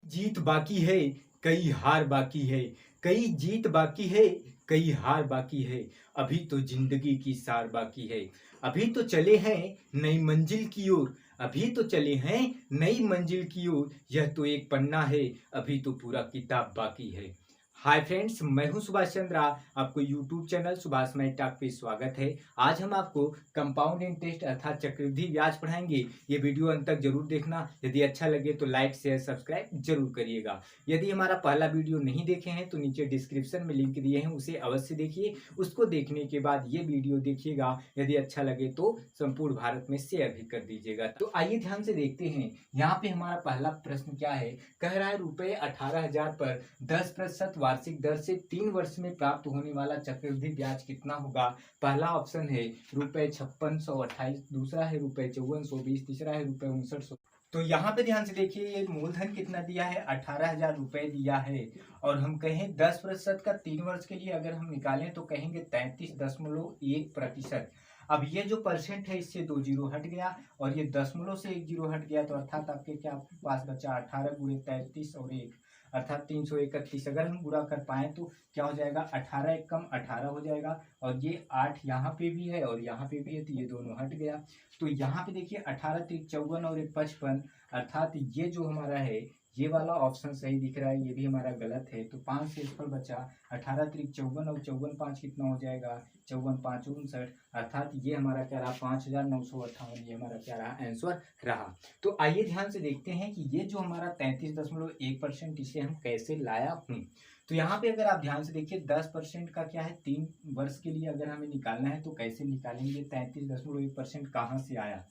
जीत बाकी है, कई हार बाकी है, कई जीत बाकी है, कई हार बाकी है, अभी तो जिंदगी की सार बाकी है, अभी तो चले हैं नई मंजिल की ओर, अभी तो चले हैं नई मंजिल की ओर, यह तो एक पन्ना है, अभी तो पूरा किताब बाकी है। हाय फ्रेंड्स, मैं हूं सुभाष चंद्रा। आपको यूट्यूब चैनल सुभाष मैटाक पे स्वागत है। आज हम आपको कंपाउंड इंटरेस्ट अर्थात चक्रवृद्धि ब्याज पढ़ाएंगे। ये वीडियो अंत तक जरूर देखना। यदि अच्छा लगे तो लाइक शेयर सब्सक्राइब जरूर करिएगा। यदि हमारा पहला वीडियो नहीं देखे हैं तो नीचे डिस्क्रिप्शन में लिंक दिए हैं, उसे अवश्य देखिए। उसको देखने के बाद ये वीडियो देखिएगा। यदि अच्छा लगे तो संपूर्ण भारत में शेयर भी कर दीजिएगा। तो आइए ध्यान से देखते हैं। यहाँ पे हमारा पहला प्रश्न क्या है। कह रहा है रुपए 18,000 पर 10% वार्षिक दर से 3 वर्ष में प्राप्त होने वाला चक्रवृद्धि ब्याज कितना होगा। पहला ऑप्शन है रुपए 5628, दूसरा है रुपए 5420, तीसरा है रुपए 5900। तो यहाँ पे ध्यान से देखिए, ये मूलधन कितना दिया है, 18,000 रुपए दिया है। और हम कहें 10% का 3 वर्ष के लिए अगर हम निकालें तो कहेंगे 33.1%। अब ये जो परसेंट है इससे 2 जीरो हट गया और ये दशमलव से 1 जीरो हट गया, तो अर्थात आपके क्या पास बचा 18 गुणे 33 और 1 अर्थात 331। अगर हम गुणा कर पाए तो क्या हो जाएगा, 18 एक कम 18 हो जाएगा और ये 8 यहाँ पे भी है और यहाँ पे भी है, तो ये दोनों हट गया। तो यहाँ पे देखिए 18 3 54 और 1 55, अर्थात ये जो हमारा है ये वाला ऑप्शन सही दिख रहा है, ये भी हमारा गलत है। तो 5 से इस पर बचा 18 3 54 और 54 5 कितना हो जाएगा, 54 5 59, अर्थात ये हमारा क्या रहा, 5,958। ये हमारा क्या रहा, आंसर रहा। तो आइए ध्यान से देखते हैं कि ये जो हमारा 33.1% इसे हम कैसे लाया हूँ। तो यहाँ पे अगर आप ध्यान से देखिए 10% का क्या है, 3 वर्ष के लिए अगर हमें निकालना है तो कैसे निकालेंगे, 33.1% कहाँ से आया।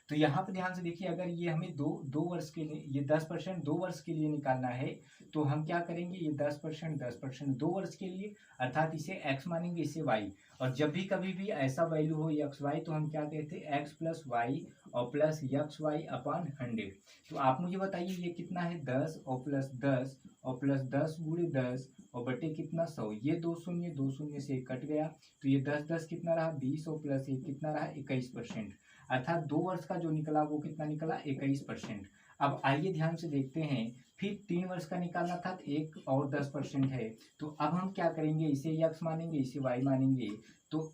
तो यहाँ पे ध्यान से देखिए, अगर ये हमें दो वर्ष के लिए, ये 10% 2 वर्ष के लिए निकालना है तो हम क्या करेंगे, ये 10% 2 वर्ष के लिए, अर्थात इसे x मानेंगे, इसे y। और जब भी कभी भी ऐसा वैल्यू हो एक्स वाई तो हम क्या कहते हैं, x प्लस वाई और प्लस यक्स वाई अपॉन 100। तो आप मुझे बताइए ये कितना है, 10 और प्लस 10 और प्लस 10 गुणे 10 और बटे कितना 100। ये दो शून्य से कट गया, तो ये 10 10 कितना रहा, 20 और प्लस 1 कितना रहा, 21%। अर्थात 2 वर्ष का जो निकला वो कितना निकला, 21%। अब आइए ध्यान से देखते हैं, फिर 3 वर्ष का निकालना था, 1 और 10% है। तो अब हम क्या करेंगे, इसे यक्स मानेंगे, इसे वाई मानेंगे। तो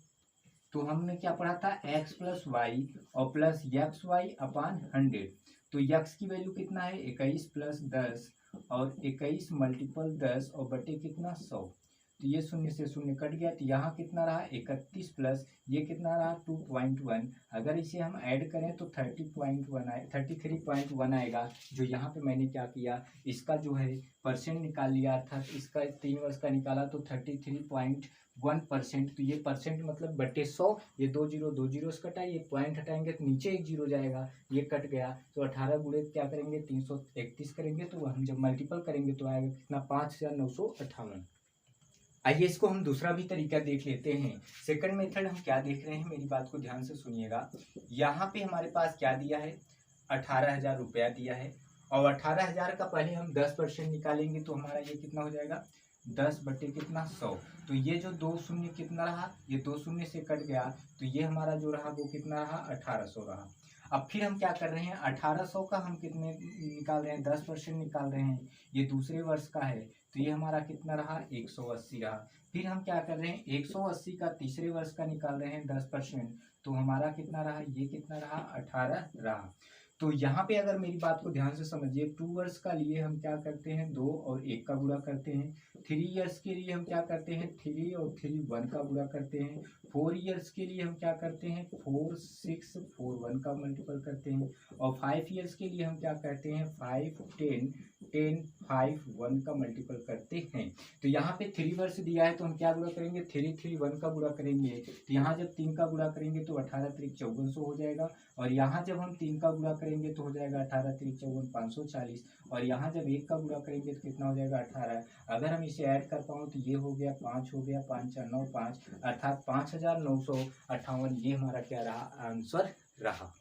हमने क्या पढ़ा था, x प्लस वाई और प्लस यक्स वाई अपॉन 100। तो यक्स की वैल्यू कितना है, 21 प्लस 10 और 21 मल्टीपल 10 और बटे कितना 100। तो ये शून्य से शून्य कट गया, तो यहाँ कितना रहा, 31 प्लस ये कितना रहा, 2.1। अगर इसे हम ऐड करें तो 30.1 आए, 33.1 आएगा। जो यहाँ पे मैंने क्या किया, इसका जो है परसेंट निकाल लिया, अर्थात इसका 3 वर्ष का निकाला तो 33.1%। तो ये परसेंट मतलब बटे 100, ये दो जीरो से कटा, ये पॉइंट हटाएंगे तो नीचे 1 जीरो जाएगा, ये कट गया। तो 18 गुणे क्या करेंगे, 331 करेंगे, तो हम जब मल्टीपल करेंगे तो आएगा कितना, 5,958। आइए इसको हम दूसरा भी तरीका देख लेते हैं। सेकंड मेथड हम क्या देख रहे हैं, मेरी बात को ध्यान से सुनिएगा। यहाँ पे हमारे पास क्या दिया है, 18,000 रुपया दिया है और 18,000 का पहले हम 10% निकालेंगे तो हमारा ये कितना हो जाएगा, 10 बटे कितना 100। तो ये जो 2 शून्य कितना रहा, ये 2 शून्य से कट गया, तो ये हमारा जो रहा वो कितना रहा, 1800 रहा। अब फिर हम क्या कर रहे हैं, 1800 का हम कितने निकाल रहे हैं, 10% निकाल रहे हैं, ये दूसरे वर्ष का है, तो ये हमारा कितना रहा, 180 रहा। फिर हम क्या कर रहे हैं, 180 का तीसरे वर्ष का निकाल रहे हैं 10%, तो हमारा कितना रहा, ये कितना रहा, 18 रहा। तो यहाँ पे अगर मेरी बात को ध्यान से समझिए, 2 वर्ष का लिए हम क्या करते हैं, 2 और 1 का गुणा करते हैं। 3 इयर्स के लिए हम क्या करते हैं, 3 और 3 1 का गुणा करते हैं। 4 इयर्स के लिए हम क्या करते हैं, 4 6 4 1 का मल्टीपल करते हैं। और 5 इयर्स के लिए हम क्या करते हैं, 5 10 10 5 1 का मल्टीपल करते हैं। तो यहाँ पे 3 वर्ष दिया है तो हम क्या गुणा करेंगे, 3 3 1 का गुणा करेंगे। तो यहाँ जब 3 का गुणा करेंगे तो 18 3 5400 हो जाएगा। और यहाँ जब हम 3 का गुणा करेंगे तो हो जाएगा 18 3 54 540। और यहाँ जब 1 का गुणा करेंगे तो कितना हो जाएगा, 18। अगर हम इसे ऐड कर पाऊँ तो ये हो गया 5 हो गया, 5 4 9 5, अर्थात 5,958 ये हमारा क्या रहा, आंसर रहा।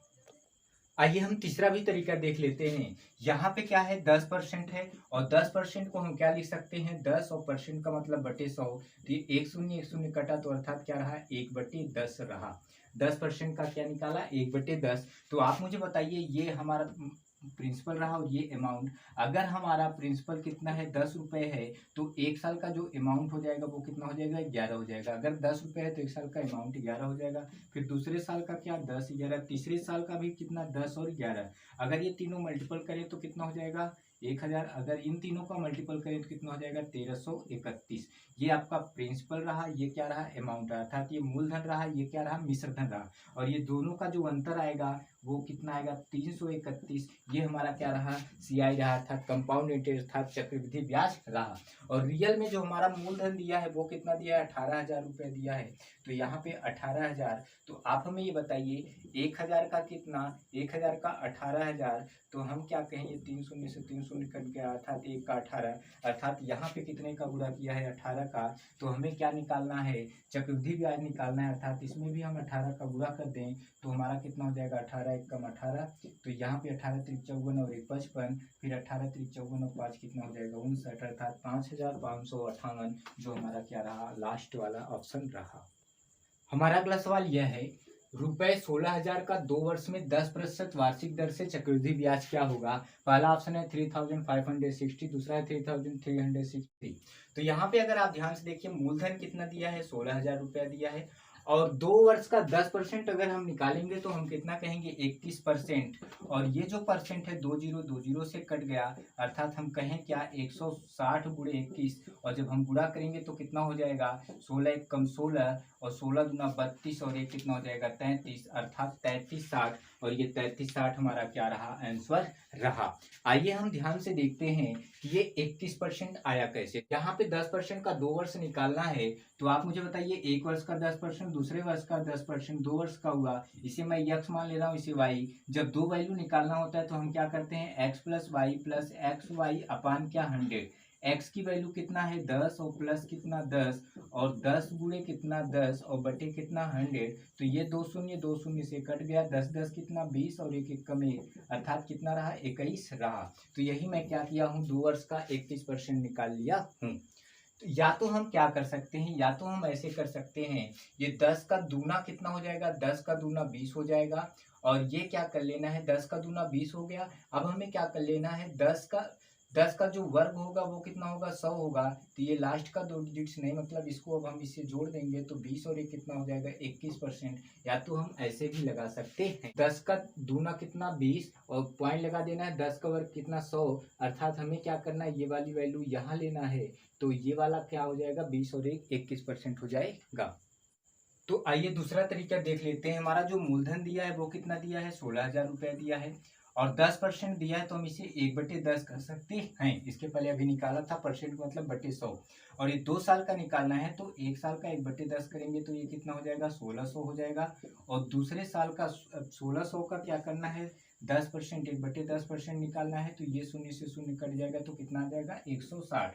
आइए हम तीसरा भी तरीका देख लेते हैं। यहाँ पे क्या है, 10% है और 10% को हम क्या लिख सकते हैं, 10 और परसेंट का मतलब बटे 100। तो ये एक शून्य कटा, तो अर्थात क्या रहा, 1/10 रहा। 10% का क्या निकाला, 1/10। तो आप मुझे बताइए ये हमारा प्रिंसिपल रहा और ये अमाउंट। अगर हमारा प्रिंसिपल कितना है 10 रुपये है तो एक साल का जो अमाउंट हो जाएगा वो कितना हो जाएगा 11 हो जाएगा। अगर 10 रुपये है तो एक साल का अमाउंट 11 हो जाएगा। फिर दूसरे साल का क्या 10 11, तीसरे साल का भी कितना 10 और 11। अगर ये तीनों मल्टीपल करें तो कितना हो जाएगा 1000। अगर इन तीनों का मल्टीपल करें तो कितना हो जाएगा 1331। ये आपका प्रिंसिपल रहा, ये क्या रहा अमाउंट रहा, अर्थात ये मूलधन रहा, ये क्या रहा मिश्रधन रहा। और ये दोनों का जो अंतर आएगा वो कितना आएगा 331। ये हमारा क्या रहा सीआई रहा, अर्थात कंपाउंड इंटरेस्ट अर्थात चक्रवृद्धि ब्याज रहा। और रियल में जो हमारा मूलधन दिया है वो कितना दिया है 18,000 रुपये दिया है। तो यहाँ पे 18,000। तो आप हमें ये बताइए 1,000 का कितना, 1,000 का 18,000। तो हम क्या कहेंगे 3 शून्य से 3 शून्य कट गया अर्थात 1 का 18, अर्थात यहाँ पे कितने का गुणा किया है 18 का। तो हमें क्या निकालना है चक्रवृद्धि ब्याज निकालना है, अर्थात इसमें भी हम 18 का गुणा कर दें तो हमारा कितना हो जाएगा 18 1 कम 18। तो यहाँ पे 18 3 54 और 1 55, फिर 18 3 54 और 5 कितना हो जाएगा 59, अर्थात 5,558 जो हमारा क्या रहा लास्ट वाला ऑप्शन रहा। हमारा अगला सवाल यह है रुपए 16,000 का 2 वर्ष में 10% वार्षिक दर से चक्रवृद्धि ब्याज क्या होगा। पहला ऑप्शन है 3,560, दूसरा है 3,360। तो यहाँ पे अगर आप ध्यान से देखिए मूलधन कितना दिया है 16,000 रुपया दिया है और 2 वर्ष का 10% अगर हम निकालेंगे तो हम कितना कहेंगे 21%। और ये जो परसेंट है 20 से कट गया, अर्थात हम कहें क्या 160 गुणे 21। और जब हम गुणा करेंगे तो कितना हो जाएगा 16 1 कम 16 और 16 दूना 32 और एक कितना हो जाएगा 33, अर्थात 3360। और ये 3360 हमारा क्या रहा आंसर रहा। आइए हम ध्यान से देखते हैं कि ये 21% आया कैसे। यहाँ पे 10% का 2 वर्ष निकालना है तो आप मुझे बताइए एक वर्ष का 10%, दूसरे वर्ष का 10%, 2 वर्ष का हुआ, इसे मैं x मान ले रहा हूँ, इसे y। जब दो वैल्यू निकालना होता है तो हम क्या करते हैं x प्लस वाई अपान क्या 100। x की वैल्यू कितना है 10 और प्लस कितना 10 और 10 गुणे कितना 10 और बटे कितना 100। तो ये 2 शून्य से कट गया, 10 10 कितना 20 और 1 1 कम 1, अर्थात कितना रहा 21 रहा। तो यही मैं क्या किया हूँ 2 वर्ष का 21% निकाल लिया हूँ। तो या तो हम क्या कर सकते हैं, या तो हम ऐसे कर सकते हैं ये 10 का दूना कितना हो जाएगा 10 का दूना 20 हो जाएगा। और ये क्या कर लेना है 10 का दूना 20 हो गया। अब हमें क्या कर लेना है 10 का जो वर्ग होगा वो कितना होगा 100 होगा। तो ये लास्ट का 2 डिजिट्स नहीं, मतलब इसको अब हम इससे जोड़ देंगे तो 20 और एक कितना हो जाएगा 21%। या तो हम ऐसे भी लगा सकते हैं 10 का दूना कितना 20 और पॉइंट लगा देना है 10 का वर्ग कितना 100, अर्थात हमें क्या करना है ये वाली वैल्यू यहाँ लेना है। तो ये वाला क्या हो जाएगा 20 और एक 21% हो जाएगा। तो आइए दूसरा तरीका देख लेते हैं। हमारा जो मूलधन दिया है वो कितना दिया है 16,000 रुपया दिया है और 10% दिया है तो हम इसे 1/10 कर सकते हैं। इसके पहले अभी निकाला था परसेंट मतलब बटे 100। और ये 2 साल का निकालना है तो 1 साल का 1/10 करेंगे तो ये कितना हो जाएगा 1600 हो जाएगा। और दूसरे साल का 1600 का क्या करना है 10% 1/10% निकालना है तो ये शून्य से शून्य कट जाएगा तो कितना आ जाएगा 160।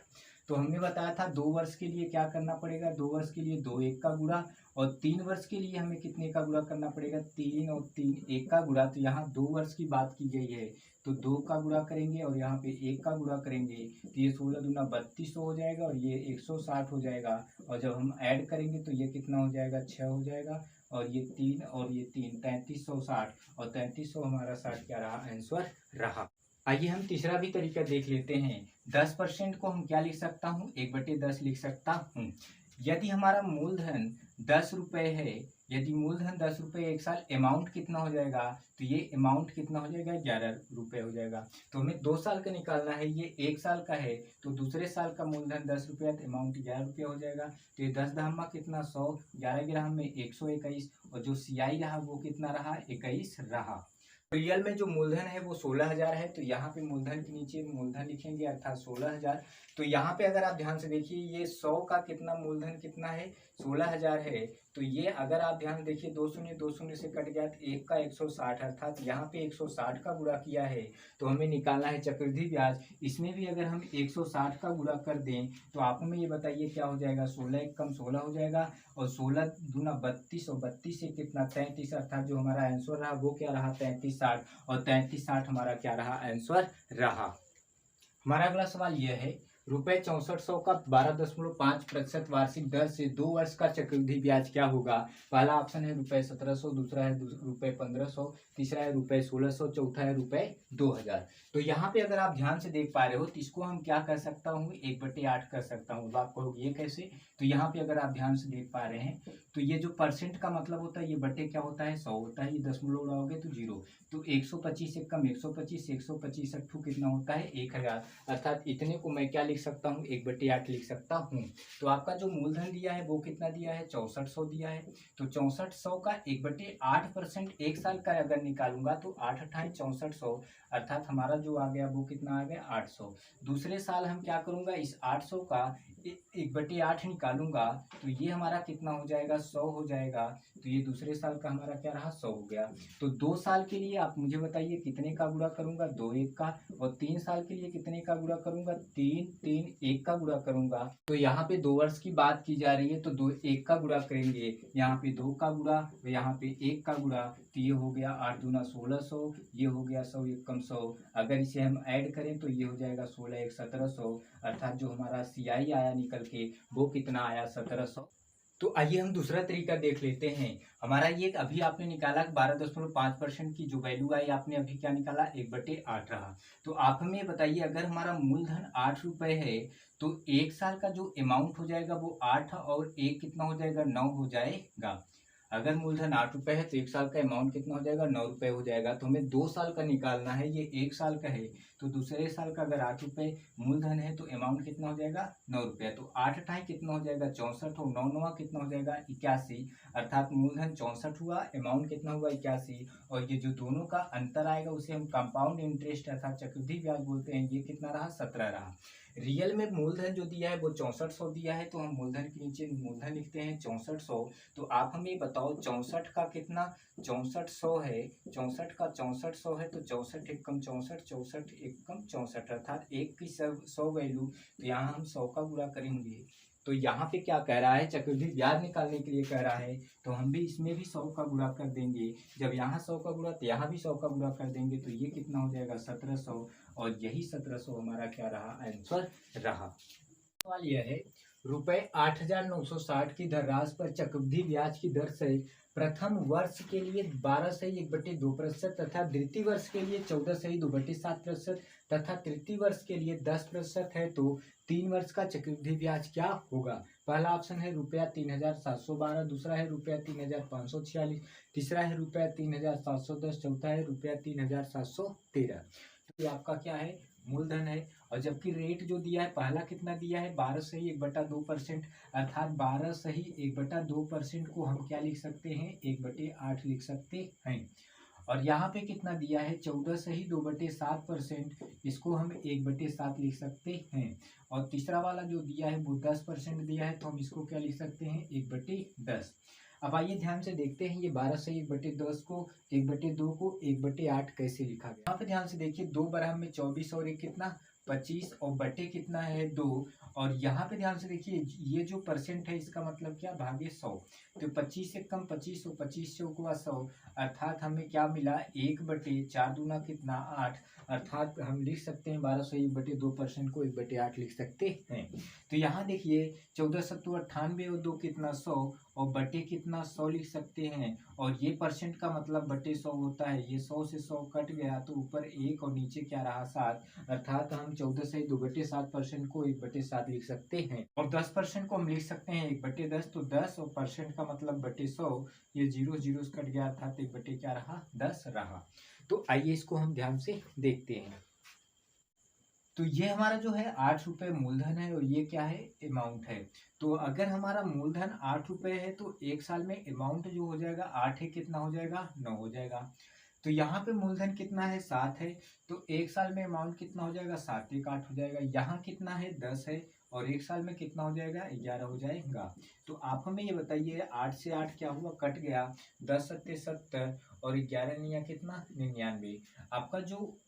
तो हमने बताया था 2 वर्ष के लिए क्या करना पड़ेगा, 2 वर्ष के लिए 2 1 का गुणा और 3 वर्ष के लिए हमें कितने का गुणा करना पड़ेगा 3 और 3 1 का गुणा। तो यहाँ 2 वर्ष की बात की गई है तो 2 का गुणा करेंगे और यहाँ पे 1 का गुणा करेंगे तो ये 16 दूना 3200 हो जाएगा और ये 160 हो जाएगा। और जब हम ऐड करेंगे तो ये कितना हो जाएगा 6 हो जाएगा और ये 3 और ये 3 3360 और 3300 हमारा 60 क्या रहा आंसर रहा। आइए हम तीसरा भी तरीका देख लेते हैं। 10% को हम क्या लिख सकता हूँ 1/10 लिख सकता हूँ। यदि हमारा मूलधन 10 रुपये है, यदि मूलधन 10 रुपये एक साल, अमाउंट कितना हो जाएगा तो ये अमाउंट कितना हो जाएगा 11 रुपये हो जाएगा। तो हमें 2 साल का निकालना है, ये 1 साल का है तो दूसरे साल का मूलधन 10 रुपया तो अमाउंट 11 रुपये हो जाएगा। तो ये 10 दहमा कितना 100, 11 ग्राम में 121 और जो सीआई रहा वो कितना रहा 21 रहा। रियल में जो मूलधन है वो 16,000 है तो यहाँ पे मूलधन के नीचे मूलधन लिखेंगे अर्थात 16,000। तो यहाँ पे अगर आप ध्यान से देखिए ये 100 का कितना मूलधन कितना है 16,000 है। तो ये अगर आप ध्यान देखिए 2 शून्य से कट गया तो 1 का 160, अर्थात यहाँ पे 160 का गुणा किया है तो हमें निकालना है चक्रवृद्धि ब्याज। इसमें भी अगर हम 160 का गुणा कर दें तो आप हमें ये बताइए क्या हो जाएगा 16 1 कम 16 हो जाएगा और 16 दूना 32 और 32 से कितना 33, अर्थात जो हमारा आंसर रहा वो क्या रहा 3360 और 3360 हमारा क्या रहा आंसर रहा। हमारा अगला सवाल यह है ₹6400 का 12.5% वार्षिक दर से 2 वर्ष का चक्रवृद्धि ब्याज क्या होगा? पहला ऑप्शन है ₹1700, दूसरा है ₹1500, तीसरा है ₹1600, चौथा है ₹2000। तो यहाँ पे अगर आप ध्यान से देख पा रहे हो तो इसको हम क्या कर सकता हूँ, 1/8 कर सकता हूँ। तो आप कहोगे ये कैसे? तो यहाँ पे अगर आप ध्यान से देख पा रहे हैं तो ये जो परसेंट का मतलब होता है, ये बटे क्या होता है, 100 होता है। ये दशमलव उड़ाओगे तो 0। तो 125 से कम 125, 125 अट्ठू कितना होता है, 1000। अर्थात इतने को मैं क्या लिख सकता हूँ, 1/8 लिख सकता हूँ। तो आपका जो मूलधन दिया है वो कितना दिया है, 6400 दिया है। तो 6400 का 1/8% एक साल का अगर निकालूंगा तो 8 अट्ठाईस 6400, अर्थात हमारा जो आ गया वो कितना आ गया, 800। दूसरे साल हम क्या करूंगा, इस 800 का 1/8 निकालूंगा तो ये हमारा कितना हो जाएगा, 100 हो जाएगा। तो ये दूसरे साल का हमारा क्या रहा, 100 हो गया। तो 2 साल के लिए आप मुझे बताइए कितने का गुणा करूंगा, 2 1 का। और 3 साल के लिए कितने का गुणा करूंगा, 3 3 1 का गुणा करूंगा। तो यहाँ पे 2 वर्ष की बात की जा रही है तो 2 1 का गुणा करेंगे, यहाँ पे 2 का गुणा, यहाँ पे 1 का गुणा। तो ये हो गया 8 दूना 1600, ये हो गया 100 1 कम 100। अगर इसे हम ऐड करें तो ये हो जाएगा 16 1 1700, अर्थात जो हमारा CI आया निकल के वो कितना आया, 1700। तो आइए हम दूसरा तरीका देख लेते हैं। हमारा ये अभी आपने निकाला 12.5% की जो वैल्यू आई, आपने अभी क्या निकाला, 1/8 रहा। तो आप हमें बताइए अगर हमारा मूलधन 8 रुपए है तो एक साल का जो अमाउंट हो जाएगा वो 8 और 1 कितना हो जाएगा, 9 हो जाएगा। अगर मूलधन 8 रुपए है तो एक साल का अमाउंट कितना हो जाएगा, 9 रुपए हो जाएगा। तो हमें 2 साल का निकालना है, ये एक साल का है। तो दूसरे साल का अगर 8 रुपए मूलधन है तो अमाउंट कितना हो जाएगा, 9 रुपया। तो 8 अट्ठाई कितना हो जाएगा, 64, और 9 9 कितना हो जाएगा, 81। अर्थात मूलधन 64 हुआ, अमाउंट कितना हुआ, 81। और ये जो दोनों का अंतर आएगा उसे हम कंपाउंड इंटरेस्ट अर्थात चक्रवृद्धि ब्याज बोलते हैं। ये कितना रहा, 17 रहा। रियल में मूलधन जो दिया है वो 6400 दिया है, तो हम मूलधन के नीचे मूलधन लिखते हैं 6400। तो आप हमें बताओ 64 का कितना, 6400 है, 64 का 6400 है तो 64 एक कम 64, 64 एक कम 64, अर्थात एक की 100 वैल्यू। तो यहाँ हम 100 का गुणा करेंगे। तो यहाँ पे क्या कह रहा है, चक्रवृद्धि ब्याज निकालने के लिए कह रहा है, तो हम भी इसमें भी 100 का गुणा कर देंगे। जब यहाँ 100 का गुणा तो यहाँ भी 100 का गुणा कर देंगे, तो ये कितना हो जाएगा, 1700। और यही 1700 हमारा क्या रहा, आंसर रहा। सवाल यह है, ₹8,960 की धनराशि पर चक्रवृद्धि ब्याज की दर से प्रथम वर्ष के लिए 12.1/2% तथा द्वितीय वर्ष के लिए 14.2/7% तथा तृतीय वर्ष के लिए 10% है, तो 3 वर्ष का चक्रवृद्धि ब्याज क्या होगा? पहला ऑप्शन है ₹3,712, दूसरा है ₹3,546, तीसरा है ₹3,710, चौथा है ₹3,713। तो ये आपका क्या है, मूलधन है। और जबकि रेट जो दिया है, पहला कितना दिया है, 12.1/2%, अर्थात 12.1/2% को हम क्या लिख सकते हैं, 1/8 लिख सकते हैं। और यहाँ पे कितना दिया है, 14.2/7%, इसको हम 1/7 लिख सकते हैं। और तीसरा वाला जो दिया है वो 10% दिया है, तो हम इसको क्या लिख सकते हैं, 1/10। अब आइए ध्यान से देखते हैं ये 12.1/10 को 1/2 को 1/8 कैसे लिखा गया। यहाँ पे ध्यान से देखिए, 2 बराबर में 24 और 1 कितना, 25, और बटे कितना है, 2। और यहाँ पे ध्यान से देखिए, ये जो परसेंट है इसका मतलब क्या, भागे 100। तो 25 से कम 25, और 25 से हुआ 100, अर्थात हमें क्या मिला, 1/4 दूना कितना, 8। अर्थात हम लिख सकते हैं 12.1/2% को 1/8 लिख सकते हैं। तो यहाँ देखिए 14 सत्तू 98 और 2 कितना, 100, और बटे कितना, 100 लिख सकते हैं। और ये परसेंट का मतलब बटे 100 होता है। ये 100 से 100 कट गया तो ऊपर 1 और नीचे क्या रहा, 7। अर्थात हम 14.2/7% को 1/7 लिख सकते हैं। और 10% को हम लिख सकते हैं 1/10। तो 10 और परसेंट का मतलब बटे 100, ये 0 0 कट गया, अर्थात 1/, क्या रहा, 10 रहा। तो आइए इसको हम ध्यान से देखते हैं। तो ये हमारा जो है 8 रुपये मूलधन है, और ये क्या है, अमाउंट है। तो अगर हमारा मूलधन 8 रुपये है तो एक साल में अमाउंट जो हो जाएगा, 8 है कितना हो जाएगा, 9 हो जाएगा। तो यहाँ पे मूलधन कितना है, 7 है, तो एक साल में अमाउंट कितना हो जाएगा, 7 1 8 हो जाएगा। यहाँ कितना है, 10 है, और एक साल में कितना हो जाएगा, 11 हो जाएगा। तो आप हमें ये बताइए, 8 से 8 क्या हुआ, कट गया, 10 सत्ते 70, और 11 निया कितना, 99। आपका जो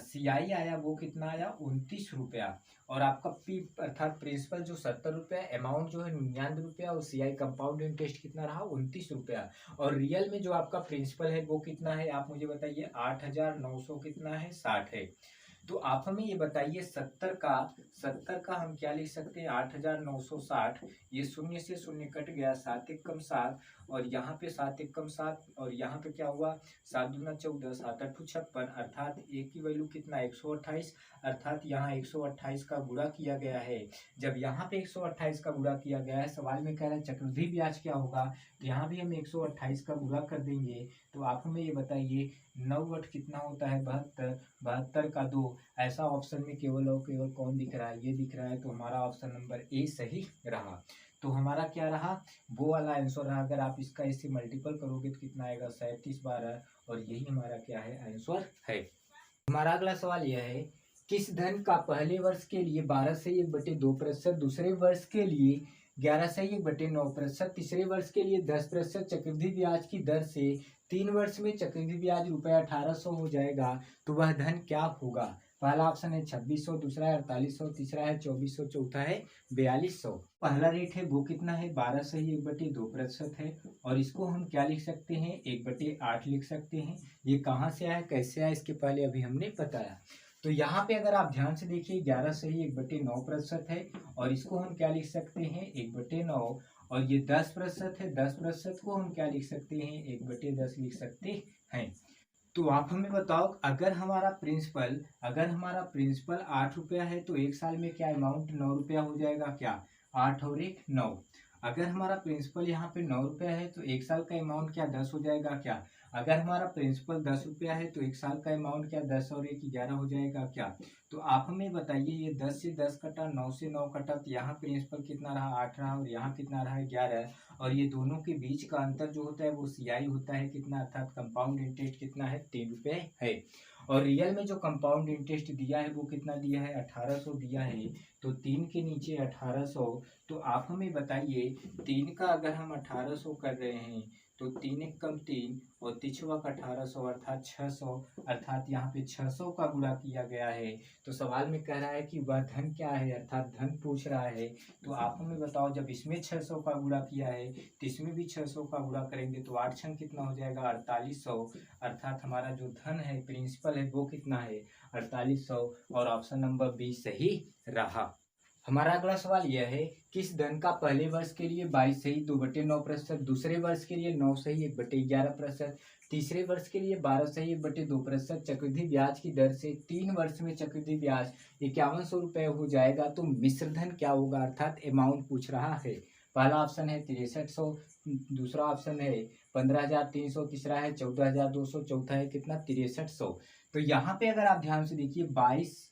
CI आया वो कितना आया, 29 रुपया। और आपका पी अर्थात प्रिंसिपल जो 70 रुपया, अमाउंट जो है 99 रुपया, और CI कंपाउंड इंटरेस्ट कितना रहा, 29 रुपया। और रियल में जो आपका प्रिंसिपल है वो कितना है, आप मुझे बताइए, 8,900 कितना है, 60 है। तो आप हमें ये बताइए, 70 का 70 का हम क्या लिख सकते हैं 8,960। ये शून्य से शून्य कट गया, 7 एकम 7 और यहाँ पे 7 एकम 7 और यहाँ पे क्या हुआ 7 दूना 14, 7 आठ 56 अर्थात ए की वैल्यू कितना 128। अर्थात यहाँ 128 का गुणा किया गया है। जब यहाँ पे 128 का गुणा किया गया है, सवाल में कह रहा है चक्रवृद्धि ब्याज क्या होगा, तो यहाँ भी हम 128 का गुणा कर देंगे। तो आप हमें ये बताइए 9 कितना होता है 72, 72 का 2। ऐसा ऑप्शन में केवल और केवल कौन दिख रहा है, ये दिख रहा है। तो हमारा ऑप्शन नंबर ए सही रहा। तो हमारा क्या रहा, वो वाला आंसर रहा। अगर आप इसका इससे मल्टीपल करोगे तो कितना आएगा 37 12 और यही हमारा क्या है आंसर है। हमारा अगला सवाल यह है, किस धन का पहले वर्ष के लिए 12 से 1/2%, दूसरे वर्ष के लिए 11 से 1/9%, तीसरे वर्ष के लिए 10% चक्रवृद्धि ब्याज की दर से 3 वर्ष में चक्रवृद्धि ब्याज रुपये 1800 हो जाएगा, तो वह धन क्या होगा। पहला ऑप्शन है 2600, दूसरा है 4800, तीसरा है 2400, चौथा है 4200। पहला रेट है वो कितना है 12 से 1/2% है और इसको हम क्या लिख सकते हैं 1/8 लिख सकते हैं। ये कहाँ से आया कैसे आया इसके पहले अभी हमने बताया। तो यहाँ पे अगर आप ध्यान से देखिए 11 से 1/9% है और इसको हम क्या लिख सकते हैं 1/9 और ये 10% है, 10% को हम क्या लिख सकते हैं 1/10 लिख सकते हैं। तो आप हमें बताओ अगर हमारा प्रिंसिपल 8 रुपया है तो एक साल में क्या अमाउंट 9 रुपया हो जाएगा क्या, 8 और 1 9। अगर हमारा प्रिंसिपल यहाँ पे 9 रुपया है तो एक साल का अमाउंट क्या 10 हो जाएगा क्या। अगर हमारा प्रिंसिपल 10 रुपया है तो एक साल का अमाउंट क्या 10 और 1 11 हो जाएगा क्या। तो आप हमें बताइए ये 10 से 10 कटा, 9 से 9 कटा, तो यहाँ प्रिंसिपल कितना रहा 8 रहा और यहाँ कितना रहा 11 और ये दोनों के बीच का अंतर जो होता है वो CI होता है कितना, अर्थात कंपाउंड इंटरेस्ट कितना है 3 रुपये है। और रियल में जो कंपाउंड इंटरेस्ट दिया है वो कितना दिया है 1800 दिया है। तो 3 के नीचे 1800, तो आप हमें बताइए 3 का अगर हम 1800 कर रहे हैं तो 3 एक कम 3 और तिछवा का 1800 अर्थात 600, अर्थात यहाँ पे 600 का गुणा किया गया है। तो सवाल में कह रहा है कि वह धन क्या है, अर्थात धन पूछ रहा है। तो आप हमें बताओ जब इसमें 600 का गुणा किया है तो इसमें भी 600 का गुणा करेंगे तो 8 छंग कितना हो जाएगा 4800, अर्थात हमारा जो धन है प्रिंसिपल है वो कितना है 4800 और ऑप्शन नंबर बी सही रहा। हमारा अगला सवाल यह है, किस धन का पहले वर्ष के लिए 22 सही 2/9%, दूसरे वर्ष के लिए 9 सही 1/11%, तीसरे वर्ष के लिए 12 सही 1/2% चक्रवृद्धि ब्याज की दर से 3 वर्ष में चक्रवृद्धि ब्याज 5100 रुपये हो जाएगा, तो मिश्र धन क्या होगा, अर्थात अमाउंट पूछ रहा है। पहला ऑप्शन है 6300, दूसरा ऑप्शन है 15,300, तीसरा है 14,200, चौथा है कितना 6300। तो यहाँ पे अगर आप ध्यान से देखिए 22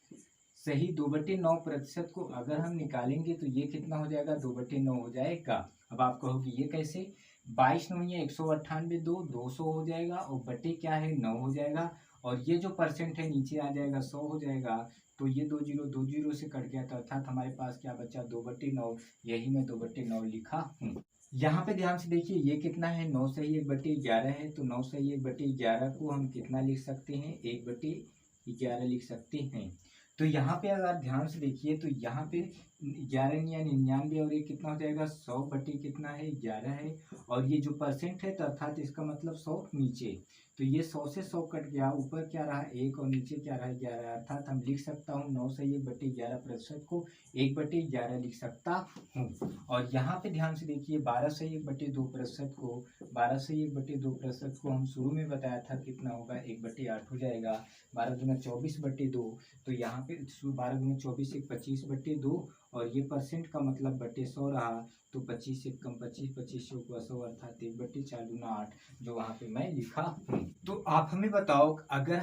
सही 2/9% को अगर हम निकालेंगे तो ये कितना हो जाएगा 2/9 हो जाएगा। अब आप कहोगे ये कैसे, 22 9 ये 198 200 हो जाएगा और बटे क्या है 9 हो जाएगा और ये जो परसेंट है नीचे आ जाएगा 100 हो जाएगा। तो ये 2 जीरो से कट गया, तो अर्थात हमारे पास क्या बचा 2/9, यही मैं 2/9 लिखा हूँ। यहाँ पे ध्यान से देखिए ये कितना है 9 सही 1/11 है, तो 9 सही 1/11 को हम कितना लिख सकते हैं 1/11 लिख सकते हैं। तो यहाँ पे अगर ध्यान से देखिए तो यहाँ पे 11 या 99 और ये कितना हो जाएगा 100 बटे कितना है 11 है और ये जो परसेंट है तो अर्थात इसका मतलब 100 नीचे, तो ये 100 से 100 कट गया, ऊपर क्या रहा 1 और नीचे क्या रहा 11, अर्थात हम लिख सकता हूँ 9 से 1/11% को 1/11 लिख सकता हूँ। और यहाँ पे ध्यान से देखिए 12 से 1/2% को 12 से 1/2% को हम शुरू में बताया था कितना होगा 1/8 हो जाएगा। 12 दूना 24/2, तो यहाँ पे 12 दूना 24 एक 25/2 और ये परसेंट का मतलब बटे 100 रहा, तो 25 एक कम 25, 25 से ऊपर 100 अर्थात 1/4 दूना 8 जो वहाँ पे मैं लिखा हूँ। तो आप हमें बताओ अगर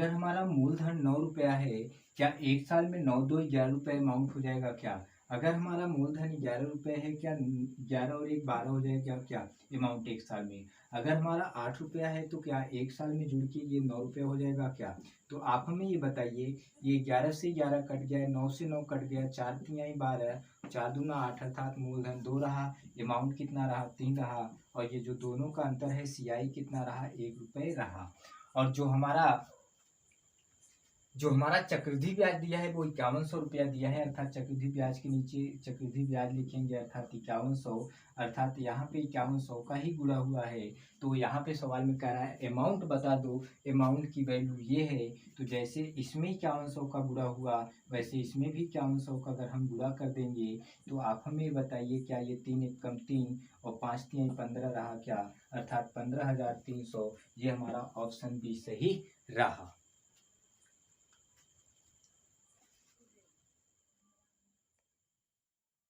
हमारा मूलधन 9 रुपया है, क्या एक साल में 9 2 11 रुपये अमाउंट हो जाएगा क्या। अगर हमारा मूलधन 11 रुपये है, क्या 11 और 1 12 हो जाएगा क्या अमाउंट एक साल में। अगर हमारा 8 रुपया है तो क्या एक साल में जुड़ के ये 9 रुपया हो जाएगा क्या। तो आप हमें ये बताइए, ये 11 से 11 कट गया, 9 से 9 कट गया, 4 3 12, 4 दूना 8 अर्थात मूलधन 2 रहा, अमाउंट कितना रहा 3 रहा और ये जो दोनों का अंतर है CI कितना रहा 1 रुपये रहा। और जो हमारा जो हमारा चक्रवृद्धि ब्याज दिया है वो 5100 रुपया दिया है, अर्थात चक्रवृद्धि ब्याज के नीचे चक्रवृद्धि ब्याज लिखेंगे अर्थात 5100, अर्थात यहाँ पे 5100 का ही गुणा हुआ है। तो यहाँ पे सवाल में कह रहा है अमाउंट बता दो, अमाउंट की वैल्यू ये है। तो जैसे इसमें 5100 का गुणा हुआ वैसे इसमें भी 5100 का अगर हम गुणा कर देंगे तो आप हमें बताइए क्या ये 3 एक कम 3 और 5 3 15 रहा क्या, अर्थात 15,300। ये हमारा ऑप्शन बी सही रहा।